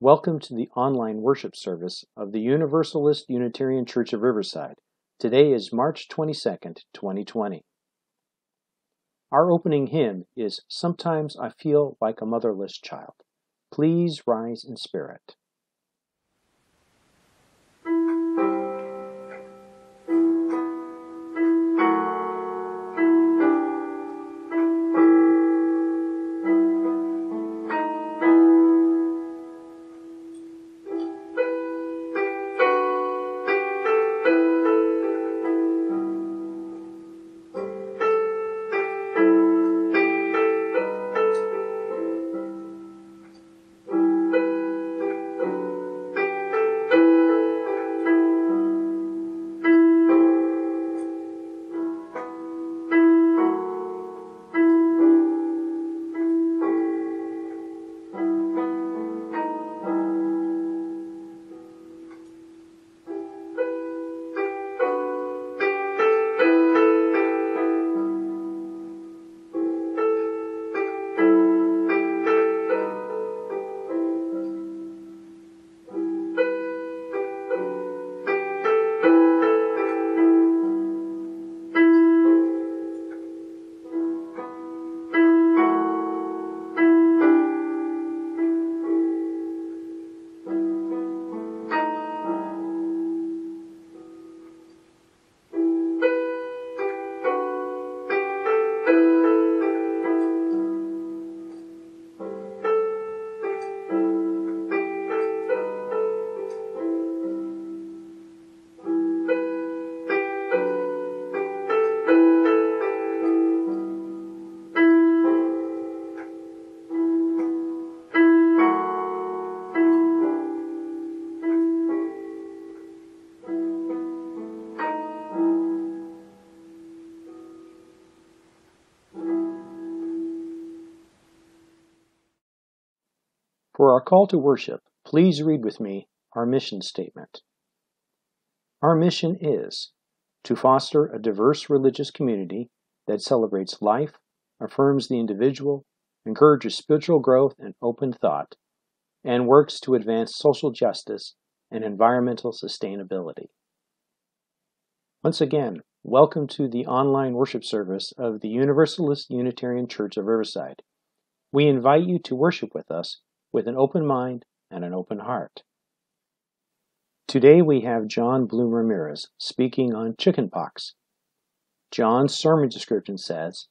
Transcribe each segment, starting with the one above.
Welcome to the online worship service of the Universalist Unitarian Church of Riverside. Today is March 22nd, 2020. Our opening hymn is Sometimes I Feel Like a Motherless Child. Please rise in spirit. For our call to worship, please read with me our mission statement. Our mission is to foster a diverse religious community that celebrates life, affirms the individual, encourages spiritual growth and open thought, and works to advance social justice and environmental sustainability. Once again, welcome to the online worship service of the Universalist Unitarian Church of Riverside. We invite you to worship with us with an open mind and an open heart. Today we have John Bloom-Ramirez speaking on chickenpox. John's sermon description says,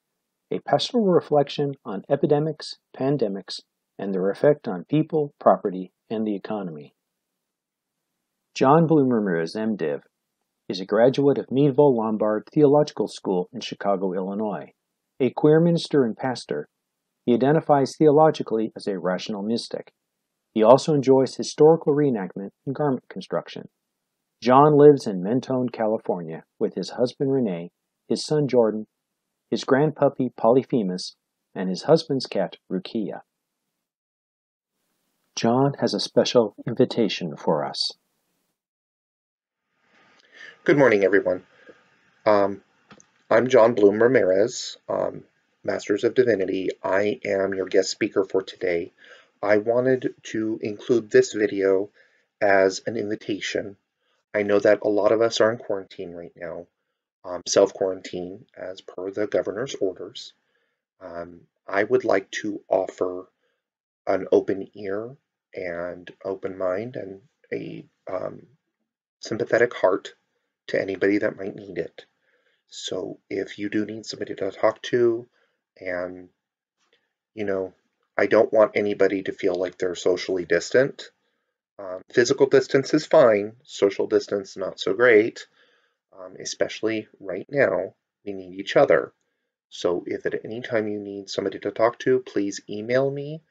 a pastoral reflection on epidemics, pandemics, and their effect on people, property, and the economy. John Bloom-Ramirez, MDiv, is a graduate of Meadville Lombard Theological School in Chicago, Illinois. A queer minister and pastor, he identifies theologically as a rational mystic. He also enjoys historical reenactment and garment construction. John lives in Mentone, California, with his husband Renee, his son Jordan, his grandpuppy Polyphemus, and his husband's cat Rukia. John has a special invitation for us. Good morning, everyone. I'm John Bloom-Ramirez, Masters of Divinity. I am your guest speaker for today. I wanted to include this video as an invitation. I know that a lot of us are in quarantine right now, self-quarantine as per the governor's orders. I would like to offer an open ear and open mind and a sympathetic heart to anybody that might need it. So if you do need somebody to talk to, and I don't want anybody to feel like they're socially distant. Physical distance is fine, social distance not so great, especially right now. We need each other. So if at any time you need somebody to talk to, please email me.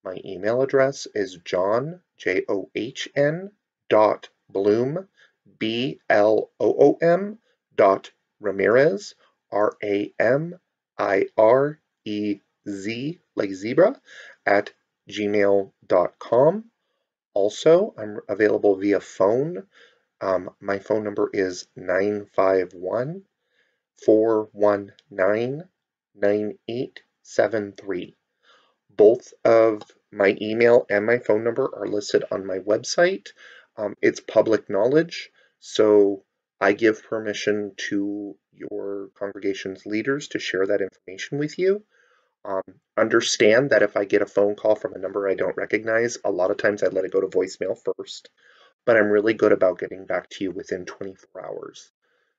My email address is john, John, .bloom, BLOOM, Ramirez, RAMIREZ, like zebra, at gmail.com. Also, I'm available via phone. My phone number is 951-419-9873. Both of my email and my phone number are listed on my website. It's public knowledge, so I give permission to your congregation's leaders to share that information with you. Understand that if I get a phone call from a number I don't recognize, a lot of times I let it go to voicemail first, but I'm really good about getting back to you within 24 hours.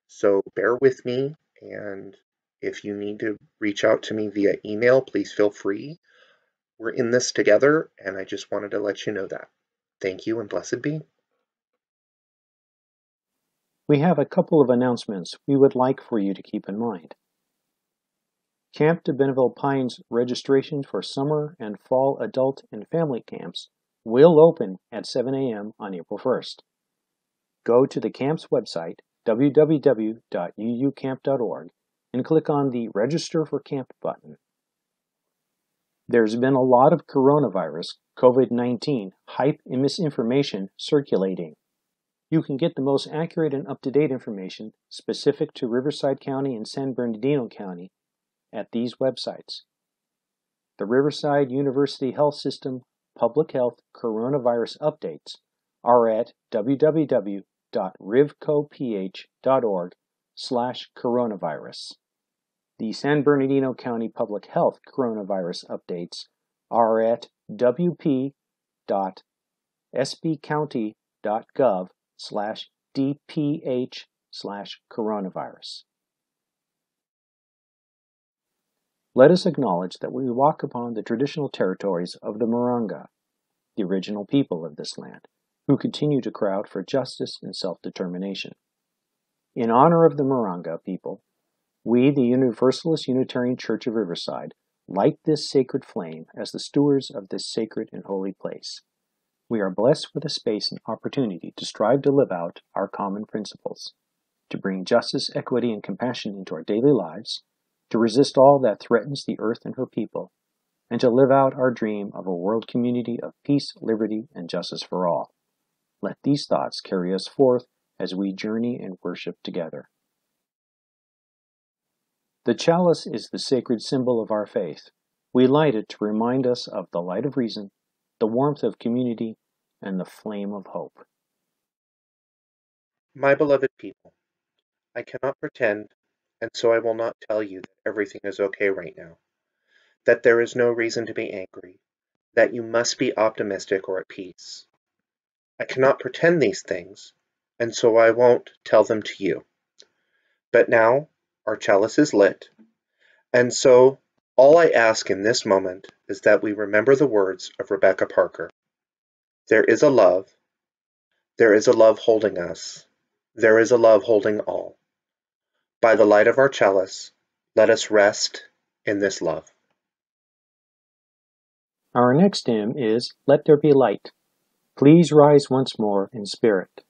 So bear with me, and if you need to reach out to me via email, please feel free. We're in this together, and I just wanted to let you know that. Thank you, and blessed be. We have a couple of announcements we would like for you to keep in mind. Camp de Benneville Pines registration for summer and fall adult and family camps will open at 7 a.m. on April 1st. Go to the camp's website, www.uucamp.org, and click on the Register for Camp button. There's been a lot of coronavirus, COVID-19, hype and misinformation circulating. You can get the most accurate and up-to-date information specific to Riverside County and San Bernardino County at these websites. The Riverside University Health System Public Health Coronavirus Updates are at www.rivcoph.org/coronavirus. The San Bernardino County Public Health Coronavirus Updates are at wp.sbcounty.gov/dph/coronavirus. Let us acknowledge that we walk upon the traditional territories of the Moronga, the original people of this land, who continue to cry out for justice and self-determination. In honor of the Moronga people, we, the Universalist Unitarian Church of Riverside, light this sacred flame as the stewards of this sacred and holy place. We are blessed with a space and opportunity to strive to live out our common principles, to bring justice, equity, and compassion into our daily lives, to resist all that threatens the earth and her people, and to live out our dream of a world community of peace, liberty, and justice for all. Let these thoughts carry us forth as we journey and worship together. The chalice is the sacred symbol of our faith. We light it to remind us of the light of reason, the warmth of community, and the flame of hope. My beloved people, I cannot pretend, and so I will not tell you that everything is okay right now, that there is no reason to be angry, that you must be optimistic or at peace. I cannot pretend these things, and so I won't tell them to you. But now our chalice is lit, and so all I ask in this moment is that we remember the words of Rebecca Parker. There is a love holding us, there is a love holding all. By the light of our chalice, let us rest in this love. Our next hymn is Let There Be Light. Please rise once more in spirit.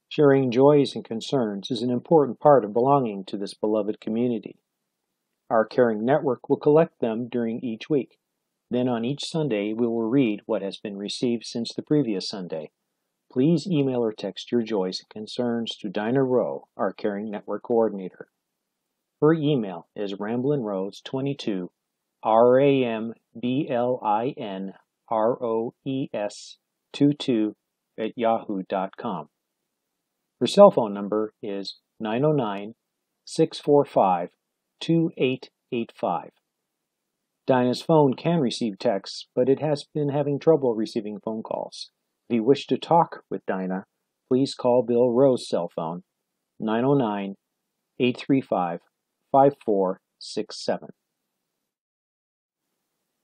Sharing joys and concerns is an important part of belonging to this beloved community. Our caring network will collect them during each week. Then on each Sunday, we will read what has been received since the previous Sunday. Please email or text your joys and concerns to Dinah Rowe, our Caring Network Coordinator. Her email is ramblinroes22, RAMBLINROES22 @yahoo.com. Her cell phone number is 909-645-2885. Dinah's phone can receive texts, but it has been having trouble receiving phone calls. If you wish to talk with Dinah, please call Bill Rowe's cell phone, 909-835-5467.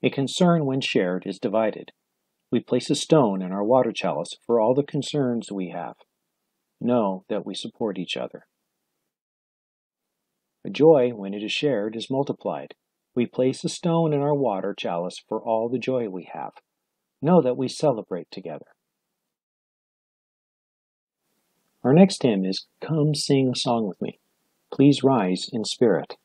A concern, when shared, is divided. We place a stone in our water chalice for all the concerns we have. Know that we support each other. A joy, when it is shared, is multiplied. We place a stone in our water chalice for all the joy we have. Know that we celebrate together. Our next hymn is Come Sing a Song with Me. Please rise in spirit.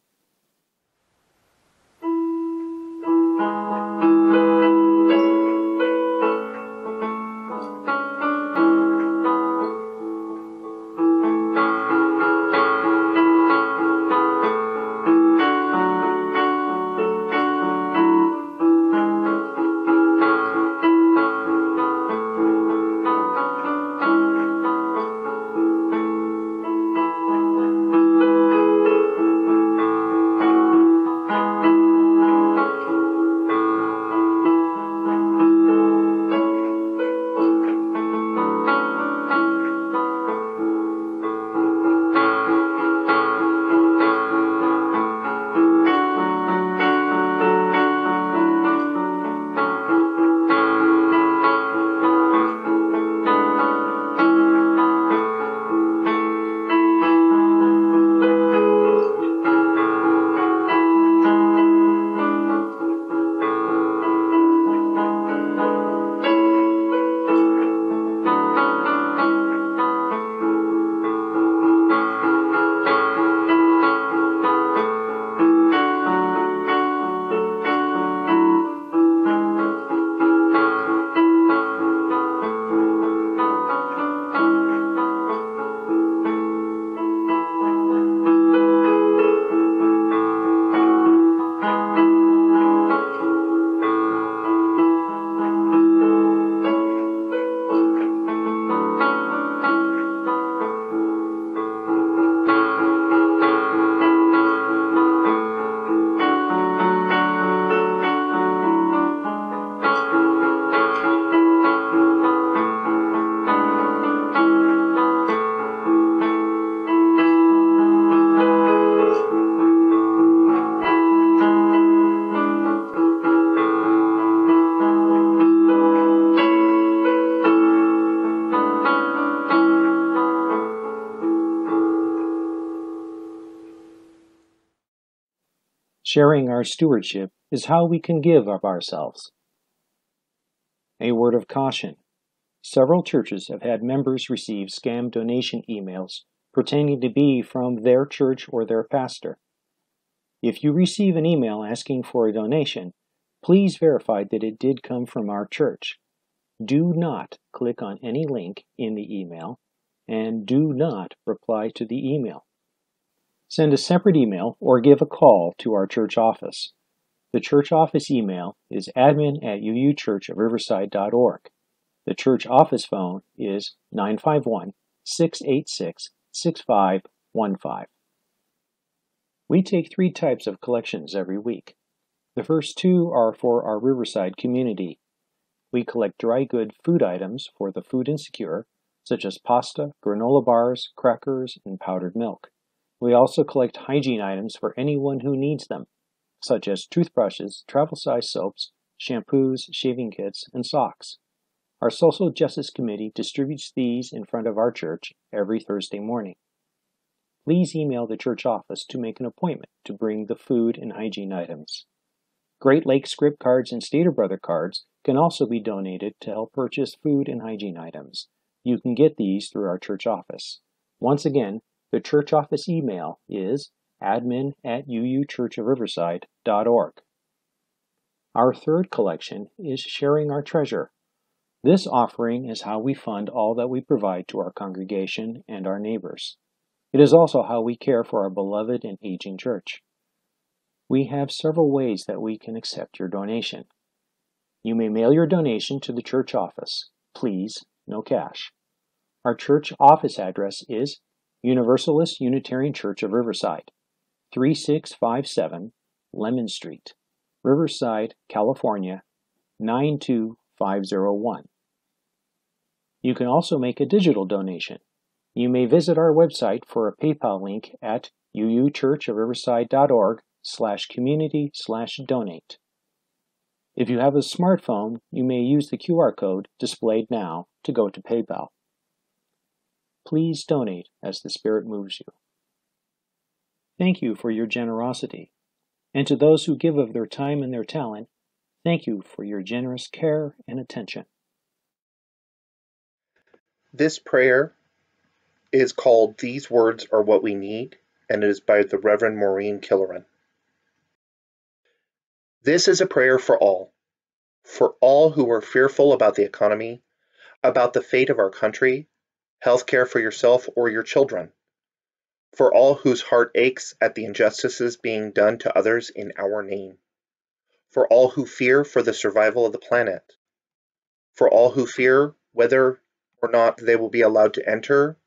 Sharing our stewardship is how we can give of ourselves. A word of caution. Several churches have had members receive scam donation emails pretending to be from their church or their pastor. If you receive an email asking for a donation, please verify that it did come from our church. Do not click on any link in the email, and do not reply to the email. Send a separate email or give a call to our church office. The church office email is admin@uuchurchofriverside.org. The church office phone is 951-686-6515. We take 3 types of collections every week. The first 2 are for our Riverside community. We collect dry good food items for the food insecure, such as pasta, granola bars, crackers, and powdered milk. We also collect hygiene items for anyone who needs them, such as toothbrushes, travel-size soaps, shampoos, shaving kits, and socks. Our Social Justice Committee distributes these in front of our church every Thursday morning. Please email the church office to make an appointment to bring the food and hygiene items. Great Lakes script cards and Stater Brother cards can also be donated to help purchase food and hygiene items. You can get these through our church office. Once again, the church office email is admin@uuchurchofriverside.org. Our third collection is Sharing Our Treasure. This offering is how we fund all that we provide to our congregation and our neighbors. It is also how we care for our beloved and aging church. We have several ways that we can accept your donation. You may mail your donation to the church office. Please, no cash. Our church office address is Universalist Unitarian Church of Riverside, 3657 Lemon Street, Riverside, California, 92501. You can also make a digital donation. You may visit our website for a PayPal link at uuchurchofriverside.org/community/donate. If you have a smartphone, you may use the QR code displayed now to go to PayPal. Please donate as the Spirit moves you. Thank you for your generosity. And to those who give of their time and their talent, thank you for your generous care and attention. This prayer is called These Words Are What We Need, and it is by the Reverend Maureen Killeran. This is a prayer for all who are fearful about the economy, about the fate of our country, health care for yourself or your children, for all whose heart aches at the injustices being done to others in our name, for all who fear for the survival of the planet, for all who fear whether or not they will be allowed to enter,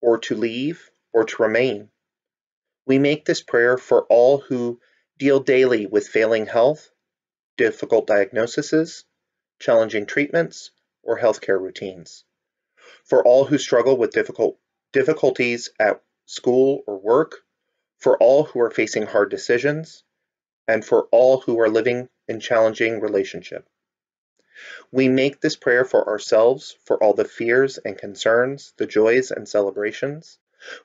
or to leave, or to remain. We make this prayer for all who deal daily with failing health, difficult diagnoses, challenging treatments, or healthcare routines. For all who struggle with difficulties at school or work, for all who are facing hard decisions, and for all who are living in challenging relationships. We make this prayer for ourselves, for all the fears and concerns, the joys and celebrations.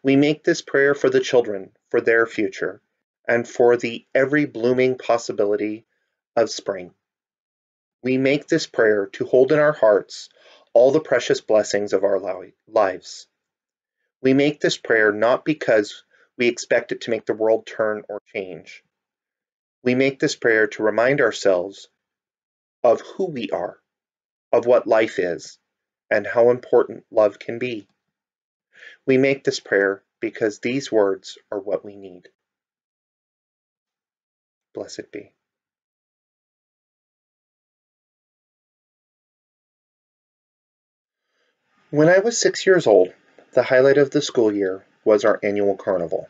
We make this prayer for the children, for their future, and for the every blooming possibility of spring. We make this prayer to hold in our hearts all the precious blessings of our lives. We make this prayer not because we expect it to make the world turn or change. We make this prayer to remind ourselves of who we are, of what life is, and how important love can be. We make this prayer because these words are what we need. Blessed be. When I was 6 years old, the highlight of the school year was our annual carnival.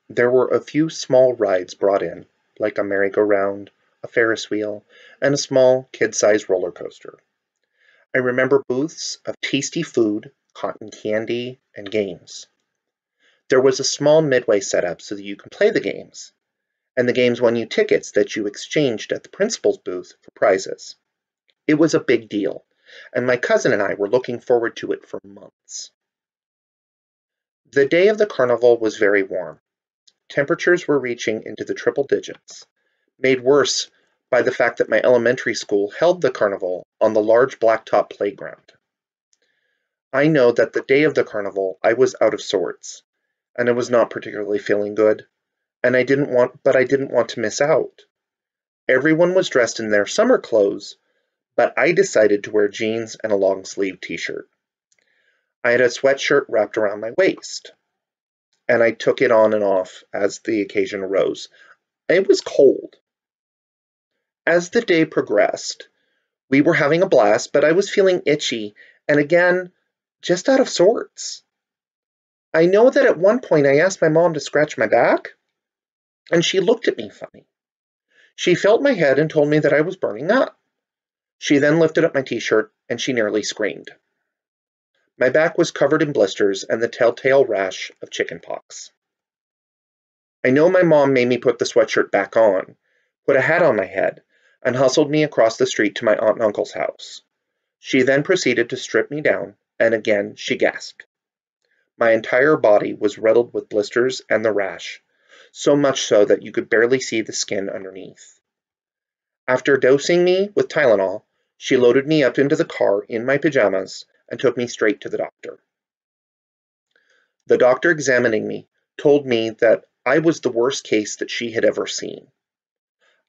There were a few small rides brought in, like a merry-go-round, a Ferris wheel, and a small kid-sized roller coaster. I remember booths of tasty food, cotton candy, and games. There was a small midway set up so that you could play the games, and the games won you tickets that you exchanged at the principal's booth for prizes. It was a big deal, and my cousin and I were looking forward to it for months. The day of the carnival was very warm. Temperatures were reaching into the triple digits, made worse by the fact that my elementary school held the carnival on the large blacktop playground. I know that the day of the carnival I was out of sorts, and I was not particularly feeling good, and I didn't want to miss out. Everyone was dressed in their summer clothes, but I decided to wear jeans and a long-sleeve t-shirt. I had a sweatshirt wrapped around my waist, and I took it on and off as the occasion arose. It was cold. As the day progressed, we were having a blast, but I was feeling itchy, and again, just out of sorts. I know that at one point I asked my mom to scratch my back, and she looked at me funny. She felt my head and told me that I was burning up. She then lifted up my t-shirt, and she nearly screamed. My back was covered in blisters and the telltale rash of chickenpox. I know my mom made me put the sweatshirt back on, put a hat on my head, and hustled me across the street to my aunt and uncle's house. She then proceeded to strip me down, and again she gasped. My entire body was riddled with blisters and the rash, so much so that you could barely see the skin underneath. After dosing me with Tylenol, she loaded me up into the car in my pajamas and took me straight to the doctor. The doctor examining me told me that I was the worst case that she had ever seen.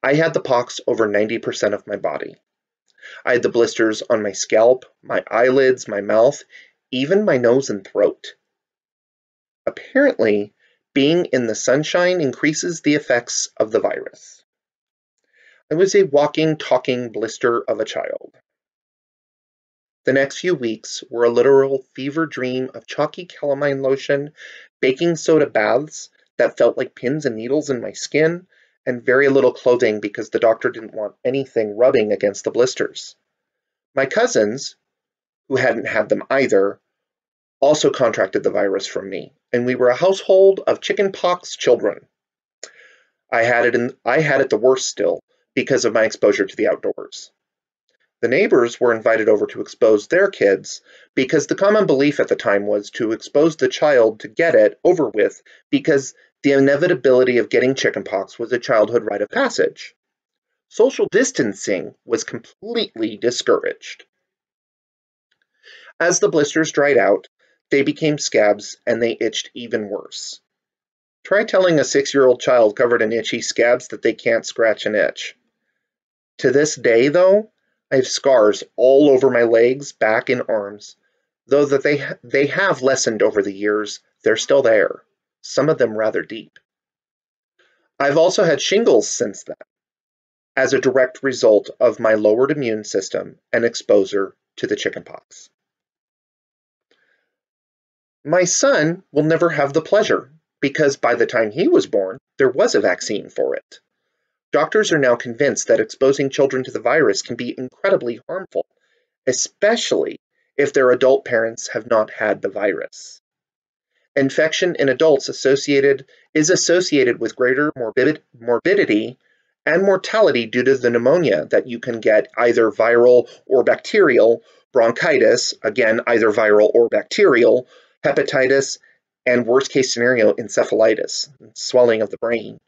I had the pox over 90% of my body. I had the blisters on my scalp, my eyelids, my mouth, even my nose and throat. Apparently, being in the sunshine increases the effects of the virus. I was a walking, talking blister of a child. The next few weeks were a literal fever dream of chalky calamine lotion, baking soda baths that felt like pins and needles in my skin, and very little clothing because the doctor didn't want anything rubbing against the blisters. My cousins, who hadn't had them either, also contracted the virus from me, and we were a household of chickenpox children. I had it the worst still because of my exposure to the outdoors. The neighbors were invited over to expose their kids because the common belief at the time was to expose the child to get it over with because the inevitability of getting chickenpox was a childhood rite of passage. Social distancing was completely discouraged. As the blisters dried out, they became scabs and they itched even worse. Try telling a 6-year-old child covered in itchy scabs that they can't scratch an itch. To this day, though, I have scars all over my legs, back, and arms. Though that they have lessened over the years, they're still there, some of them rather deep. I've also had shingles since then, as a direct result of my lowered immune system and exposure to the chickenpox. My son will never have the pleasure, because by the time he was born, there was a vaccine for it. Doctors are now convinced that exposing children to the virus can be incredibly harmful, especially if their adult parents have not had the virus. Infection in adults is associated with greater morbidity and mortality due to the pneumonia that you can get, either viral or bacterial, bronchitis, again, either viral or bacterial, hepatitis, and worst case scenario, encephalitis, swelling of the brain.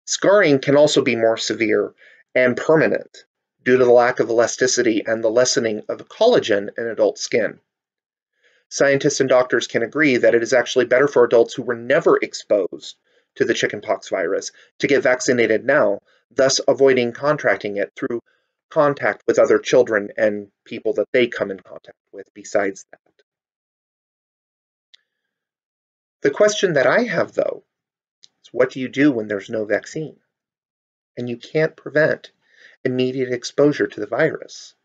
Scarring can also be more severe and permanent due to the lack of elasticity and the lessening of collagen in adult skin. Scientists and doctors can agree that it is actually better for adults who were never exposed to the chickenpox virus to get vaccinated now, thus avoiding contracting it through contact with other children and people that they come in contact with besides that. The question that I have, though, is what do you do when there's no vaccine and you can't prevent immediate exposure to the virus?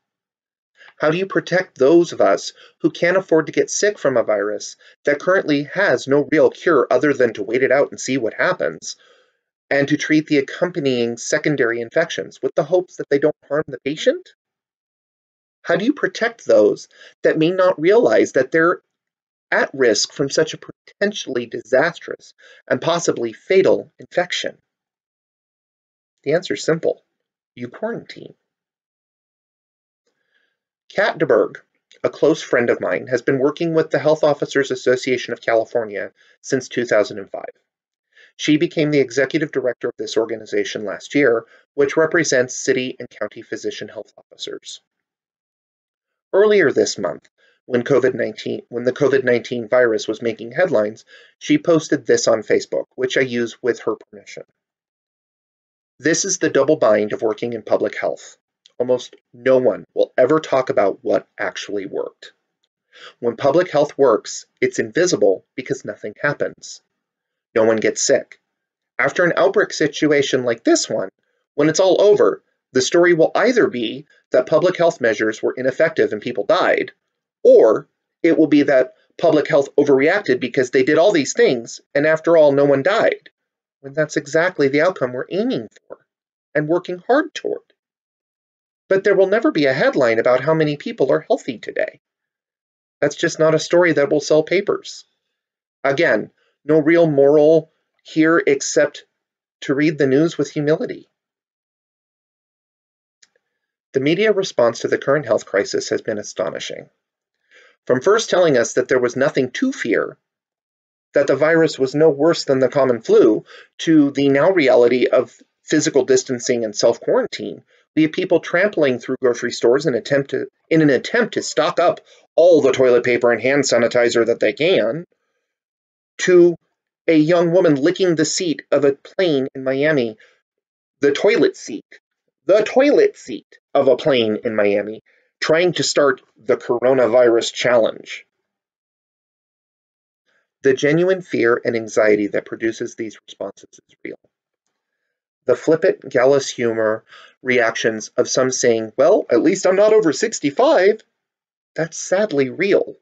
How do you protect those of us who can't afford to get sick from a virus that currently has no real cure other than to wait it out and see what happens, and to treat the accompanying secondary infections with the hopes that they don't harm the patient? How do you protect those that may not realize that they're at risk from such a potentially disastrous and possibly fatal infection? The answer is simple. You quarantine. Kat DeBerg, a close friend of mine, has been working with the Health Officers Association of California since 2005. She became the executive director of this organization last year, which represents city and county physician health officers. Earlier this month, when the COVID-19 virus was making headlines, she posted this on Facebook, which I use with her permission. This is the double bind of working in public health. Almost no one will ever talk about what actually worked. When public health works, it's invisible because nothing happens. No one gets sick. After an outbreak situation like this one, when it's all over, the story will either be that public health measures were ineffective and people died, or it will be that public health overreacted because they did all these things and after all, no one died. When that's exactly the outcome we're aiming for and working hard toward. But there will never be a headline about how many people are healthy today. That's just not a story that will sell papers. Again, no real moral here except to read the news with humility. The media response to the current health crisis has been astonishing. From first telling us that there was nothing to fear, that the virus was no worse than the common flu, to the now reality of physical distancing and self-quarantine, we have people trampling through grocery stores in an attempt to stock up all the toilet paper and hand sanitizer that they can, to a young woman licking the seat of a plane in Miami the toilet seat, of a plane in Miami trying to start the coronavirus challenge. The genuine fear and anxiety that produces these responses is real. The flippant, gallus humor reactions of some saying, well, at least I'm not over 65, that's sadly real.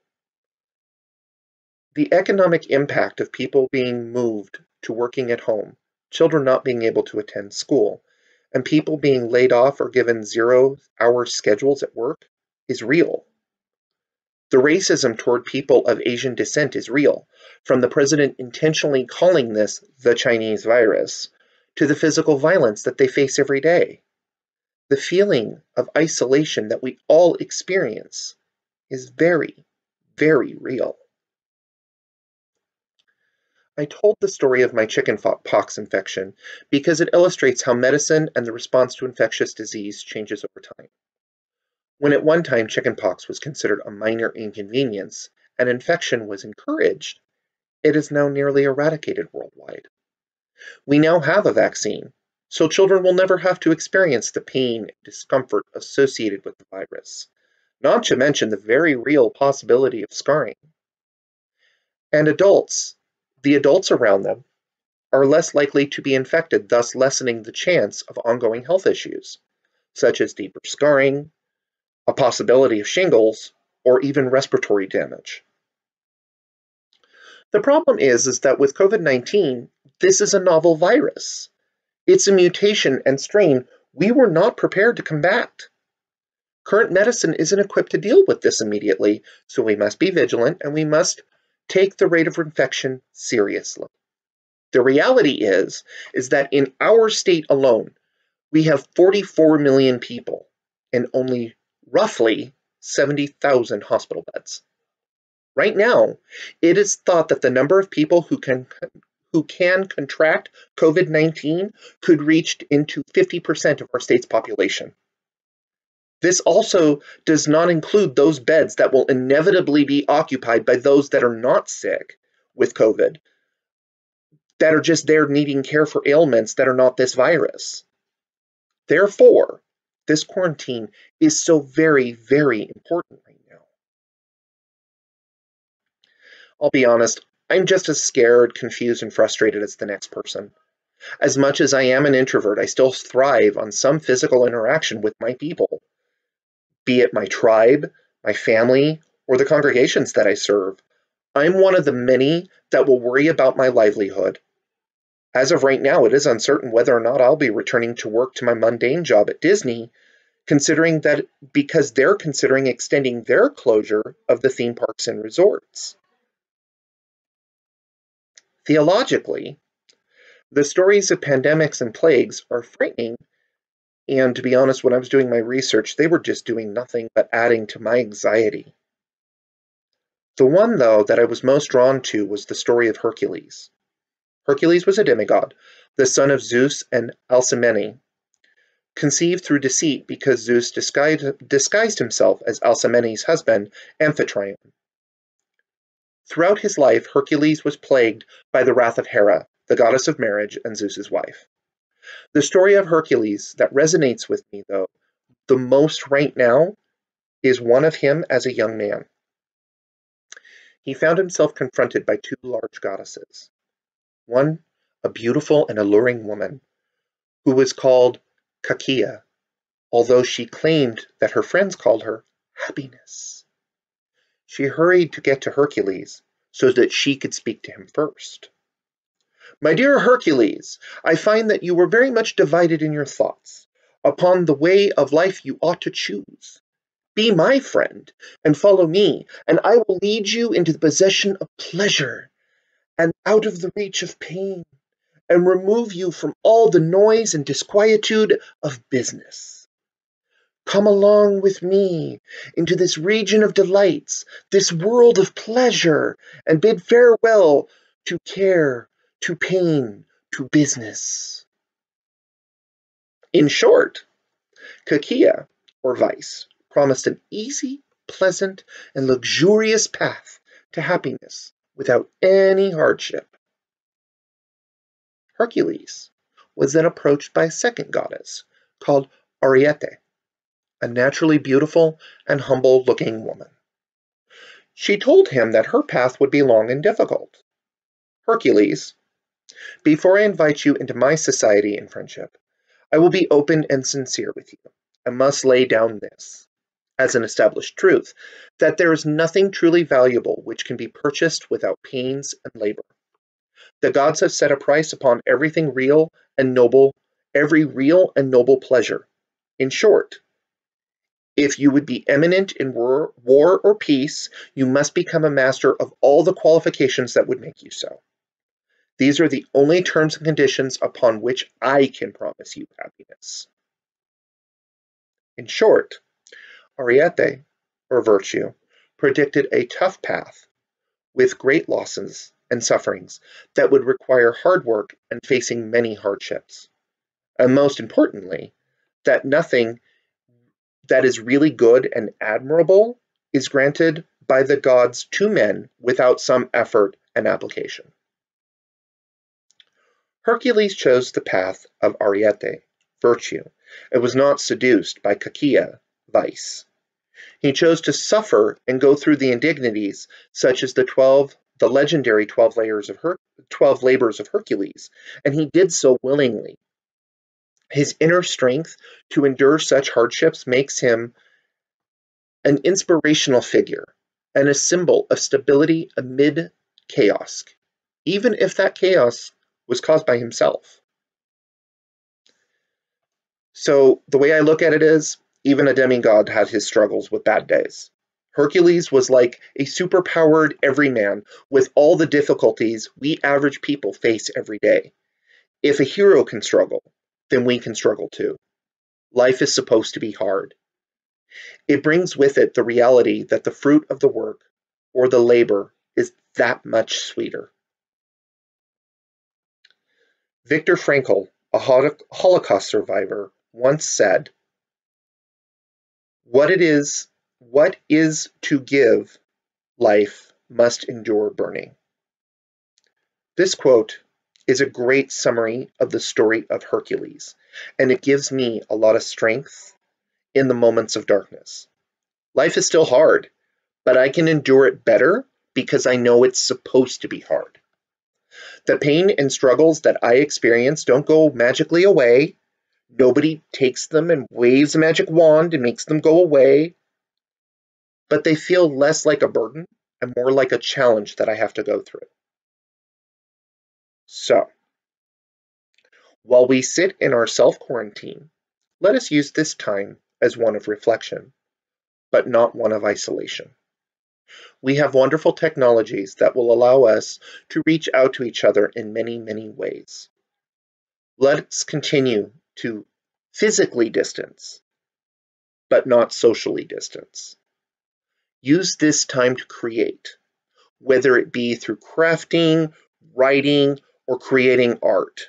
The economic impact of people being moved to working at home, children not being able to attend school, and people being laid off or given 0-hour schedules at work is real. The racism toward people of Asian descent is real, from the president intentionally calling this the Chinese virus, to the physical violence that they face every day. The feeling of isolation that we all experience is very, very real. I told the story of my chickenpox infection because it illustrates how medicine and the response to infectious disease changes over time. When at one time chickenpox was considered a minor inconvenience and infection was encouraged, it is now nearly eradicated worldwide. We now have a vaccine, so children will never have to experience the pain and discomfort associated with the virus, not to mention the very real possibility of scarring. And the adults around them, are less likely to be infected, thus lessening the chance of ongoing health issues, such as deeper scarring, a possibility of shingles, or even respiratory damage. The problem is that with COVID-19, this is a novel virus. It's a mutation and strain we were not prepared to combat. Current medicine isn't equipped to deal with this immediately, so we must be vigilant and we must take the rate of infection seriously. The reality is that in our state alone, we have 44 million people and only roughly 70,000 hospital beds. Right now, it is thought that the number of people who can contract COVID-19 could reach into 50% of our state's population. This also does not include those beds that will inevitably be occupied by those that are not sick with COVID, that are just there needing care for ailments that are not this virus. Therefore, this quarantine is so very, very important right now. I'll be honest, I'm just as scared, confused, and frustrated as the next person. As much as I am an introvert, I still thrive on some physical interaction with my people, be it my tribe, my family, or the congregations that I serve. I'm one of the many that will worry about my livelihood. As of right now, it is uncertain whether or not I'll be returning to work to my mundane job at Disney, because they're considering extending their closure of the theme parks and resorts. Theologically, the stories of pandemics and plagues are frightening, and to be honest, when I was doing my research, they were just doing nothing but adding to my anxiety. The one, though, that I was most drawn to was the story of Hercules. Hercules was a demigod, the son of Zeus and Alcmene, conceived through deceit because Zeus disguised himself as Alcmene's husband, Amphitryon. Throughout his life, Hercules was plagued by the wrath of Hera, the goddess of marriage and Zeus's wife. The story of Hercules that resonates with me, though, the most right now, is one of him as a young man. He found himself confronted by two large goddesses. One, a beautiful and alluring woman, who was called Kakia, although she claimed that her friends called her Happiness. She hurried to get to Hercules so that she could speak to him first. My dear Hercules, I find that you were very much divided in your thoughts upon the way of life you ought to choose. Be my friend and follow me, and I will lead you into the possession of pleasure and out of the reach of pain, and remove you from all the noise and disquietude of business. Come along with me into this region of delights, this world of pleasure, and bid farewell to care, to pain, to business. In short, Kakia, or Vice, promised an easy, pleasant, and luxurious path to happiness without any hardship. Hercules, was then approached by a second goddess called Ariete, a naturally beautiful and humble-looking woman. She told him that her path would be long and difficult. Hercules, before I invite you into my society and friendship, I will be open and sincere with you. I must lay down this, as an established truth, that there is nothing truly valuable which can be purchased without pains and labor. The gods have set a price upon everything real and noble, every real and noble pleasure. In short, if you would be eminent in war or peace, you must become a master of all the qualifications that would make you so. These are the only terms and conditions upon which I can promise you happiness. In short, Ariete, or virtue, predicted a tough path with great losses and sufferings that would require hard work and facing many hardships. And most importantly, that nothing that is really good and admirable is granted by the gods to men without some effort and application. Hercules chose the path of Ariete, virtue, and was not seduced by Kakia, vice. He chose to suffer and go through the indignities, such as the legendary 12 labors of Hercules, and he did so willingly. His inner strength to endure such hardships makes him an inspirational figure and a symbol of stability amid chaos, even if that chaos was caused by himself. So the way I look at it is, even a demigod had his struggles with bad days. Hercules was like a superpowered everyman with all the difficulties we average people face every day. If a hero can struggle, then we can struggle too. Life is supposed to be hard. It brings with it the reality that the fruit of the work or the labor is that much sweeter. Viktor Frankl, a Holocaust survivor, once said, What is to give life must endure burning. This quote is a great summary of the story of Hercules, and it gives me a lot of strength in the moments of darkness. Life is still hard, but I can endure it better because I know it's supposed to be hard. The pain and struggles that I experience don't go magically away. Nobody takes them and waves a magic wand and makes them go away. But they feel less like a burden and more like a challenge that I have to go through. So, while we sit in our self-quarantine, let us use this time as one of reflection, but not one of isolation. We have wonderful technologies that will allow us to reach out to each other in many, many ways. Let's continue to physically distance, but not socially distance. Use this time to create, whether it be through crafting, writing, or creating art.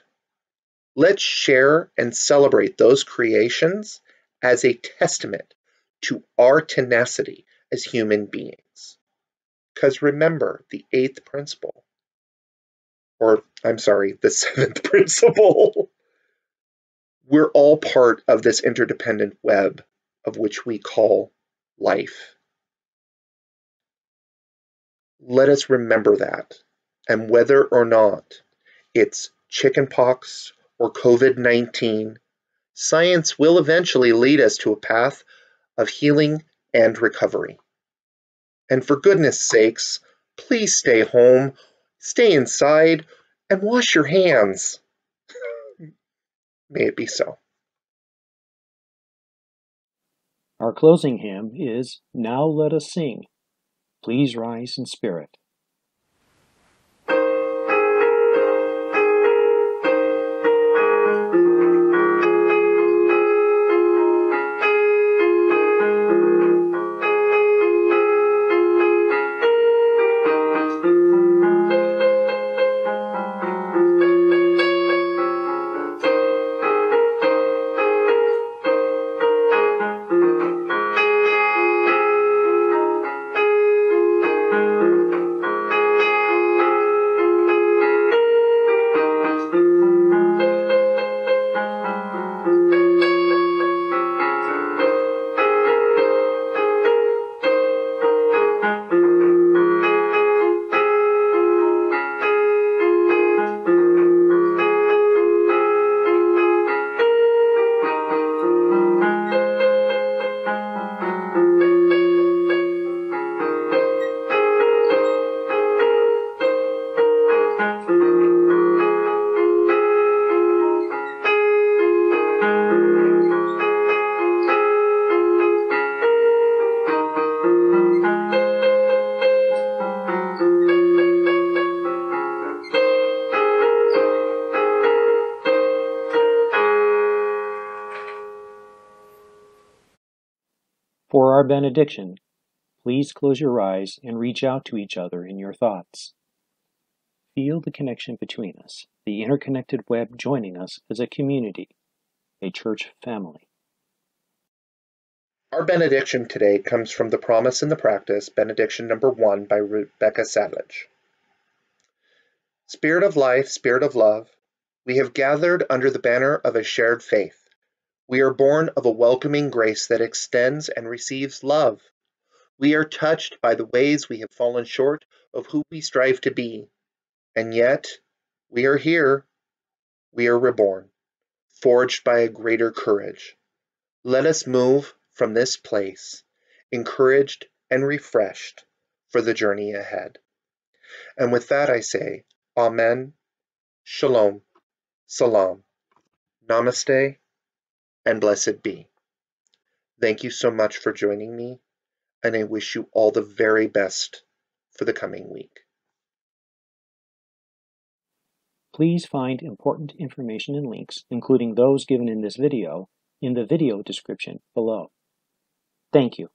Let's share and celebrate those creations as a testament to our tenacity as human beings. Because remember, the seventh principle. We're all part of this interdependent web of which we call life. Let us remember that. And whether or not it's chickenpox or COVID-19, science will eventually lead us to a path of healing and recovery. And for goodness sakes, please stay home, stay inside, and wash your hands. May it be so. Our closing hymn is Now Let Us Sing. Please rise in spirit. For our benediction, please close your eyes and reach out to each other in your thoughts. Feel the connection between us, the interconnected web joining us as a community, a church family. Our benediction today comes from The Promise and the Practice, benediction number 1 by Rebecca Savage. Spirit of life, Spirit of love, we have gathered under the banner of a shared faith. We are born of a welcoming grace that extends and receives love. We are touched by the ways we have fallen short of who we strive to be. And yet, we are here. We are reborn, forged by a greater courage. Let us move from this place, encouraged and refreshed for the journey ahead. And with that I say, Amen, Shalom, Salam, Namaste, and blessed be. Thank you so much for joining me, and I wish you all the very best for the coming week. Please find important information and links, including those given in this video, in the video description below. Thank you.